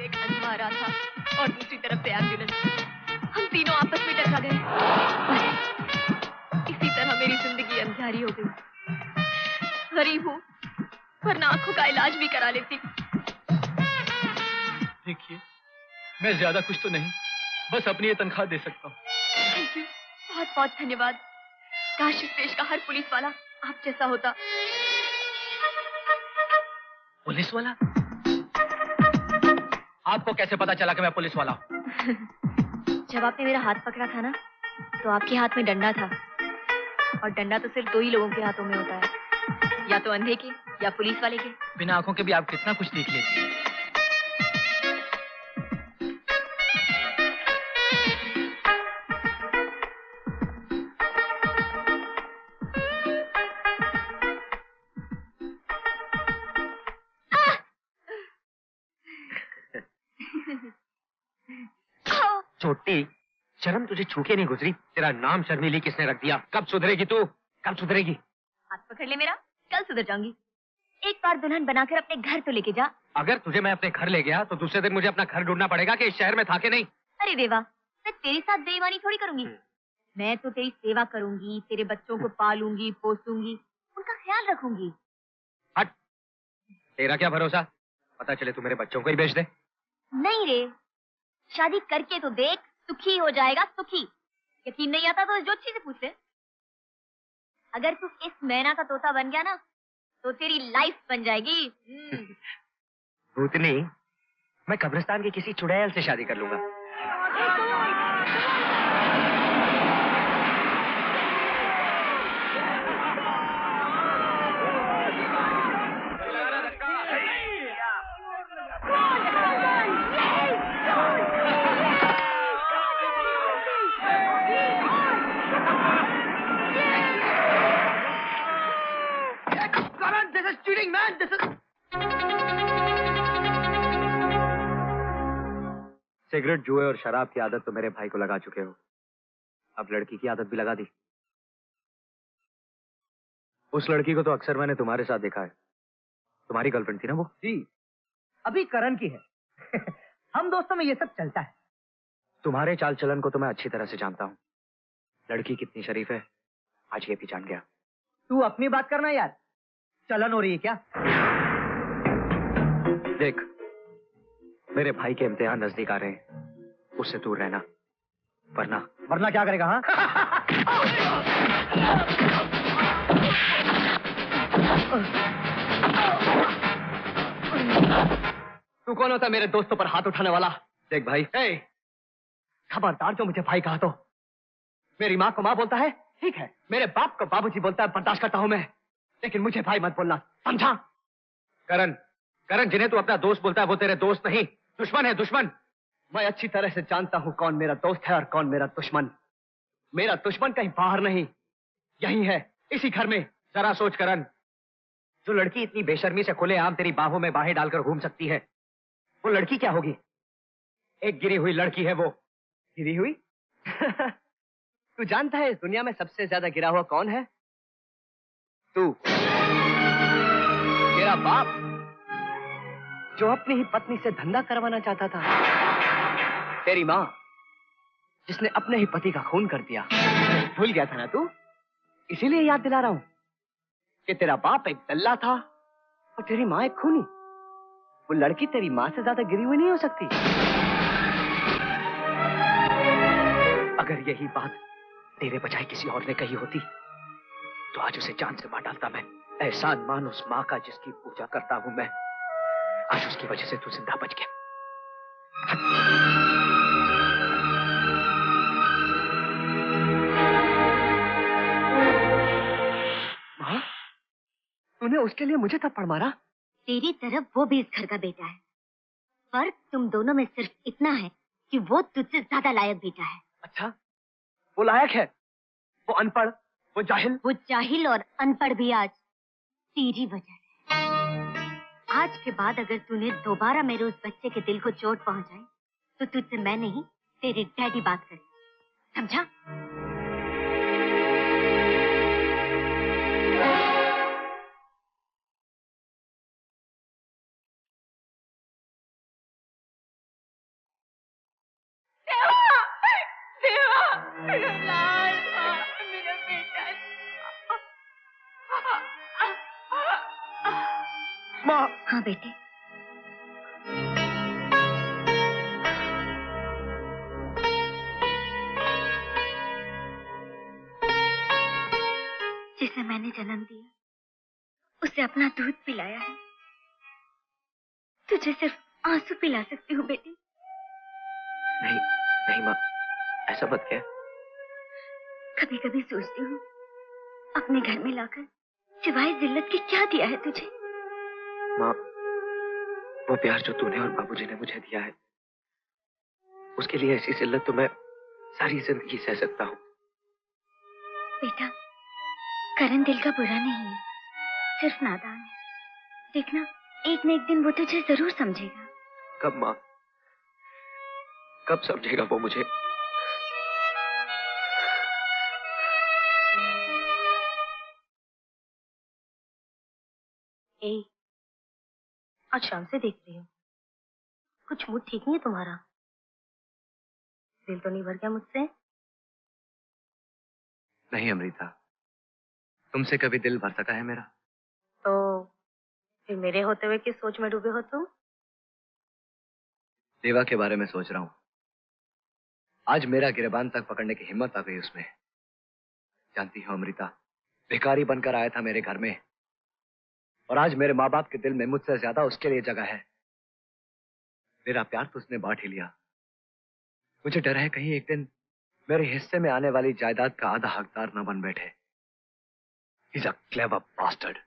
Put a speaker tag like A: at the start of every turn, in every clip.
A: एक अंधा आ रहा था और दूसरी तरफ से एम्बुलेंस। हम तीनों आपस में टकरा गए। इसी तरह मेरी जिंदगी अंधियारी हो गई। गरीब हूँ, वरना आंखों का इलाज भी करा लेती।
B: देखिए, मैं ज्यादा कुछ तो नहीं, बस अपनी ये तनख्वाह दे सकता हूँ।
A: थैंक यू, बहुत बहुत धन्यवाद। काश इस देश का हर पुलिस वाला आप जैसा होता।
B: पुलिस वाला? आपको कैसे पता चला कि मैं पुलिस वाला हूँ?
A: जब आपने मेरा हाथ पकड़ा था ना, तो आपके हाथ में डंडा था, और डंडा तो सिर्फ 2 ही लोगों के हाथों में होता है, या तो अंधे के या पुलिस वाले के।
B: बिना आंखों के भी आप कितना कुछ देख लेती हैं। छोटी, शर्म तुझे छू के नहीं गुजरी? तेरा नाम शर्मीली किसने रख दिया? कब सुधरेगी तू? कब सुधरेगी?
A: हाथ पकड़ ले मेरा, कल सुधर जाऊंगी। एक बार दुल्हन बनाकर अपने घर तो लेके जा।
B: अगर तुझे मैं अपने घर ले गया तो दूसरे दिन मुझे अपना घर ढूंढना पड़ेगा कि इस शहर में था कि नहीं?
A: अरे देवा, मैं तेरे साथ बेईमानी थोड़ी करूंगी। मैं तो तेरी सेवा करूंगी, तेरे बच्चों को पालूंगी, पोसूंगी, उनका ख्याल रखूंगी।
B: हट, तेरा क्या भरोसा, पता चले तू मेरे बच्चों को ही बेच दे।
A: नहीं रे, शादी करके तो देख, सुखी हो जाएगा, सुखी। यकीन नहीं आता तो ज्योतिषी से पूछ ले। अगर तू इस मैना का तोता बन गया ना, तो तेरी लाइफ बन जाएगी।
B: भूतनी, मैं कब्रिस्तान की किसी चुड़ैल से शादी कर लूंगा। सिगरेट, जुए और शराब की आदत तो मेरे भाई को लगा चुके हो, अब लड़की की आदत भी लगा दी। उस लड़की को तो अक्सर मैंने तुम्हारे साथ देखा है। तुम्हारी गर्लफ्रेंड थी ना वो?
C: जी, अभी करण की है। हम दोस्तों में ये सब चलता है।
B: तुम्हारे चाल चलन को तो मैं अच्छी तरह से जानता हूँ। लड़की कितनी शरीफ है, आज ये भी जान गया।
C: तू अपनी बात करना यार, चलन हो रही है क्या?
B: देख, मेरे भाई के इम्तिहान नजदीक आ रहे हैं, उससे दूर रहना, वरना
C: क्या करेगा? हाँ,
B: तू कौन होता मेरे दोस्तों पर हाथ उठाने वाला? देख भाई, खबरदार जो मुझे भाई कहा तो। मेरी माँ को माँ बोलता है, ठीक है, मेरे बाप को बाबूजी बोलता है, बर्दाश्त करता हूं मैं, लेकिन मुझे भाई मत बोलना, समझा? करण, जिन्हें तू अपना दोस्त बोलता है वो तेरे दोस्त नहीं, दुश्मन है, दुश्मन। मैं अच्छी तरह से जानता हूं कौन मेरा दोस्त है और कौन मेरा दुश्मन। मेरा दुश्मन कहीं बाहर नहीं, यही है, इसी घर में। जरा सोच करण, जो लड़की इतनी बेशर्मी से खुलेआम तेरी बाहों में बाहें डालकर घूम सकती है, वो लड़की क्या होगी? एक गिरी हुई लड़की है वो।
C: गिरी हुई? तू जानता है इस दुनिया में सबसे ज्यादा गिरा हुआ कौन है? तू, तेरा बाप, जो अपनी ही पत्नी से धंधा करवाना चाहता था। तेरी माँ, जिसने अपने ही पति का खून कर दिया। भूल गया था ना तू? इसीलिए याद दिला रहा हूं कि तेरा बाप एक दल्ला था और तेरी माँ एक खूनी। वो लड़की तेरी माँ से ज्यादा गिरी हुई नहीं हो सकती।
B: अगर यही बात तेरे बजाय किसी और ने कही होती तो आज उसे जान से मार डालता मैं। एहसान मान उस माँ का जिसकी पूजा करता हूं मैं। आज उसकी वजह से तू जिंदा बच गया।
C: माँ, तूने उसके लिए मुझे थप्पड़ मारा?
A: तेरी तरफ वो भी इस घर का बेटा है। फर्क तुम दोनों में सिर्फ इतना है कि वो तुझसे ज्यादा लायक बेटा है।
C: अच्छा, वो लायक है, वो अनपढ़, वो जाहिल
A: और अनपढ़ भी आज तेरी वजह है। आज के बाद अगर तूने दोबारा मेरे उस बच्चे के दिल को चोट पहुंचाई तो तुझसे मैं नहीं, तेरे डैडी बात करें, समझा? मेरा लाल माँ, मेरा बेटा।
C: माँ।
A: हाँ बेटे, जिसे मैंने जन्म दिया उसे अपना दूध पिलाया है, तुझे सिर्फ आंसू पिला सकती हूँ बेटी।
C: नहीं नहीं माँ, ऐसा मत कह।
A: कभी कभी सोचती हूँ अपने घर में लाकर सिवाय जिल्लत के क्या दिया है तुझे।
C: माँ, वो प्यार जो तूने और बाबूजी ने मुझे दिया है, उसके लिए ऐसी जिल्लत तो मैं सारी जिंदगी सह सकता हूँ।
A: बेटा, करण दिल का बुरा नहीं है, सिर्फ नादान है। देखना, एक न एक दिन वो तुझे जरूर समझेगा।
C: कब माँ? कब समझेगा वो मुझे?
A: आज शाम से देख रही हूँ, कुछ मूड ठीक नहीं है तुम्हारा। दिल तो नहीं भर गया मुझसे?
C: नहीं अमृता, तुमसे कभी दिल भर सका है मेरा?
A: तो फिर मेरे होते हुए किस सोच में डूबे हो तुम?
C: देवा के बारे में सोच रहा हूँ। आज मेरा गिरबान तक पकड़ने की हिम्मत आ गई उसमें। जानती हो अमृता, भिखारी बनकर आया था मेरे घर में, और आज मेरे माँ बाप के दिल में मुझसे ज्यादा उसके लिए जगह है। मेरा प्यार तो उसने बांट ही लिया। मुझे डर है कहीं एक दिन मेरे हिस्से में आने वाली जायदाद का आधा हकदार न बन बैठे। He's a clever bastard.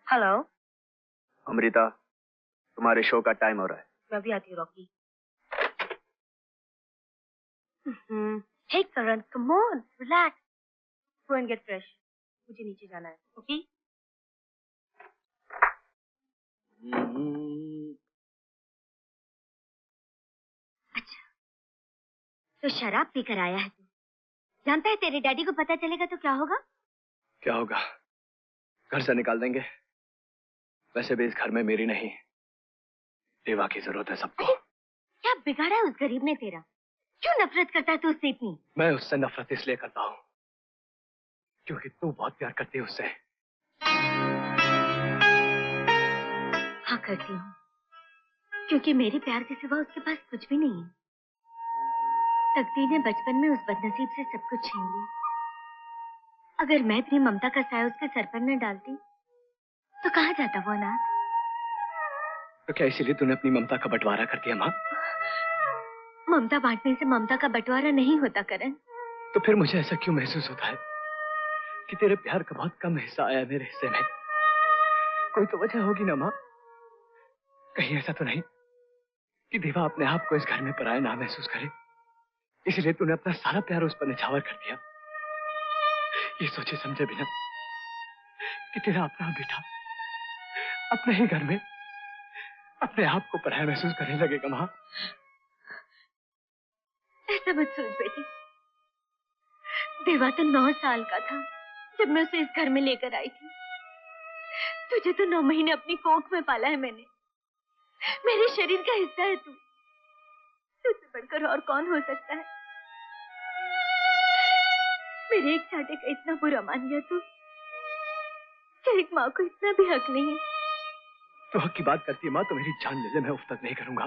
A: Hello.
C: Amrita, तुम्हारे शो का टाइम हो रहा है।
A: मैं भी आती हूँ Rocky. Hey Karan, come on, relax, go and get fresh. मुझे नीचे जाना है, ओके? अच्छा, तो शराब पीकर आया है तू। जानता है तेरे डैडी को पता चलेगा तो क्या होगा?
C: क्या होगा? घर से निकाल देंगे। वैसे भी इस घर में मेरी नहीं, देवा की जरूरत है सबको।
A: क्या बिगाड़ा है उस गरीब ने तेरा? क्यों नफरत करता है तू उससे इतनी?
C: मैं उससे नफरत इसलिए करता हूँ क्योंकि तू बहुत प्यार करती है उससे।
A: हाँ करती हूँ, क्योंकि मेरे प्यार के सिवा उसके पास कुछ भी नहीं है। तकदीर ने बचपन में उस बदनसीब से सब कुछ छीन लिया। अगर मैं अपनी ममता का साया उसके सर पर न डालती तो कहाँ जाता वो अनाथ?
C: तो क्या इसीलिए तूने अपनी ममता का बंटवारा कर दिया माँ?
A: ममता बांटने से ममता का बंटवारा नहीं होता करण।
C: तो फिर मुझे ऐसा क्यों महसूस होता है कि तेरे प्यार का बहुत कम हिस्सा आया मेरे हिस्से में? कोई तो वजह होगी ना माँ? कहीं ऐसा तो नहीं कि देवा अपने आप को इस घर में पराया ना महसूस करे, इसलिए तूने अपना सारा प्यार उस पर निछावर कर दिया, ये सोचे समझे बिना कि तेरा अपना बेटा अपने ही घर में अपने आप को पराया महसूस करने लगेगा माँ?
A: ऐसा मत सोच बेटी। देवा तो 9 साल का था जब मैं उसे इस घर में लेकर आई थी। तुझे तो 9 महीने अपनी कोख में पाला है मैंने। मेरे शरीर का हिस्सा है तू। तुझसे बढ़कर और कौन हो सकता है? मेरे एक चाटे का इतना बुरा मान गया तू कि एक माँ को इतना भी हक नहीं है।
C: तो हक की बात करती है माँ तो मेरी जान ले ले, मैं उफ तक नहीं करूंगा।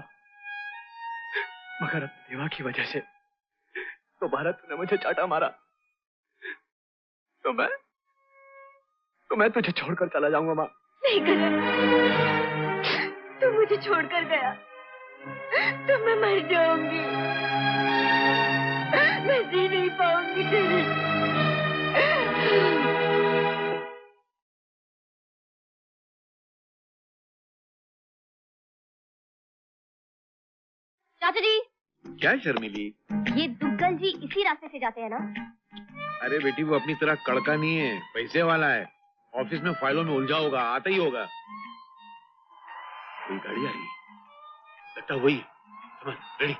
C: मगर अब देवा की वजह से दोबारा तूने मुझे चाटा मारा तो मैं तुझे छोड़कर चला जाऊंगा माँ।
A: नहीं करण, तू मुझे छोड़कर गया तो मैं मर जाऊंगी। मैं जी नहीं पाऊंगी तेरे। चाचा जी।
D: क्या शर्मिली?
A: ये दुग्गल जी इसी रास्ते से जाते हैं ना?
D: अरे बेटी, वो अपनी तरह कड़का नहीं है, पैसे वाला है। ऑफिस में फाइलों में उलझा होगा, आता ही होगा। कोई गाड़ी आ रही, लगता वही। समझ, रेडी।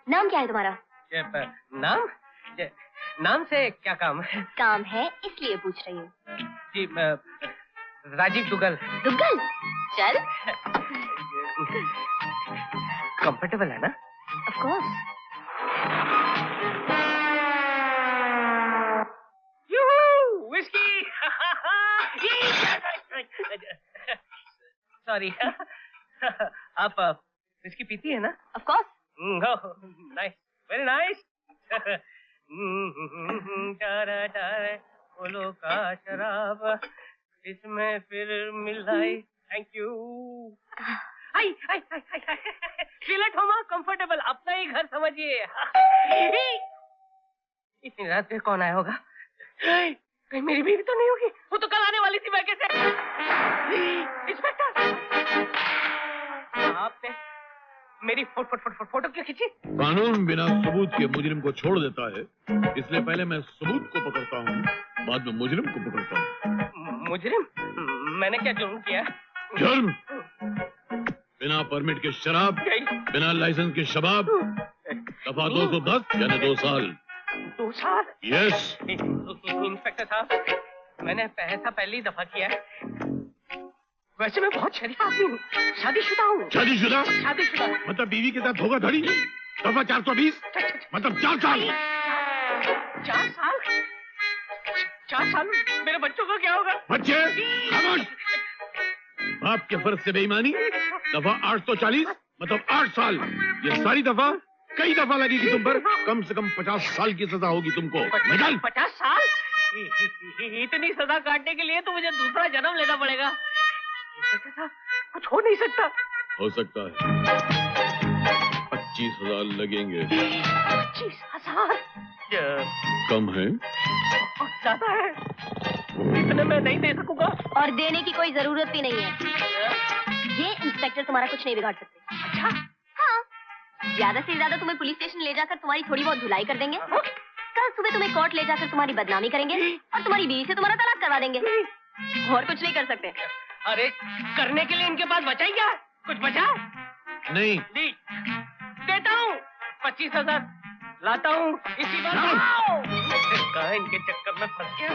A: नाम क्या है तुम्हारा?
B: नाम?
C: नाम से क्या काम है?
A: काम है इसलिए पूछ रही हूँ।
C: जी राजीव दुग्गल।
A: दुग्गल? चल।
C: कंफर्टेबल है ना?
A: Of course.
C: विस्की। सॉरी। आप विस्की पीती है ना?
A: Of course.
C: Nice, very nice. बोलो का शराब इसमें फिर मिलाई। Thank you. I feel at home, comfortable, अपना ही घर समझिए। इतनी रात में कौन आया होगा? कहीं मेरी बीवी तो नहीं होगी? वो तो कल आने वाली थी। मैं कैसे? इंस्पेक्टर, आपने मेरी फोटो क्यों खींची?
D: कानून बिना सबूत के मुजरिम को छोड़ देता है, इसलिए पहले मैं सबूत को पकड़ता हूँ, बाद में मुजरिम को पकड़ता हूँ।
C: मुजरिम? मैंने क्या जुर्म किया?
D: जुर्म? बिना परमिट के शराब, बिना लाइसेंस के शबाब, दफा 210 यानी 2 साल।
C: 2 साल?
D: यस।
C: इंस्पेक्टर साहब, मैंने ऐसा पहली दफा किया है। वैसे मैं बहुत शरीफ आदमी हूँ, शादीशुदा हूँ।
D: शादीशुदा?
C: शादीशुदा।
D: मतलब बीवी के साथ धोखाधड़ी? दफा 420 मतलब 4 साल।
C: 4 साल? 4 साल मेरे बच्चों का क्या होगा?
D: बच्चे खामोश। बाप के फर्ज से बेईमानी, दफा 840 मतलब 8 साल। ये सारी दफा कई दफा लगेगी तुम पर, कम से कम 50 साल की सजा होगी तुमको।
C: 50 साल? इतनी सजा काटने के लिए तो मुझे दूसरा जन्म लेना पड़ेगा। कुछ हो नहीं सकता।
D: हो सकता है। 25,000 लगेंगे।
C: 25,000?
D: कम है?
C: बहुत ज्यादा है, इतने मैं नहीं दे सकूंगा।
A: और देने की कोई जरूरत भी नहीं है। ये इंस्पेक्टर तुम्हारा कुछ नहीं बिगाड़ सकते।
C: अच्छा?
A: हाँ, ज्यादा से ज्यादा तुम्हें पुलिस स्टेशन ले जाकर तुम्हारी थोड़ी बहुत धुलाई कर देंगे। कल सुबह तुम्हें कोर्ट ले जाकर तुम्हारी बदनामी करेंगे और तुम्हारी बीवी से तुम्हारा तलाक करवा देंगे। और कुछ नहीं कर सकते।
C: अरे करने के लिए इनके पास बचा ही क्या? कुछ बचा?
D: नहीं।
C: देता हूँ 25,000 लाता हूँ इसी बार। कहाँ इनके चक्कर में फंस गया।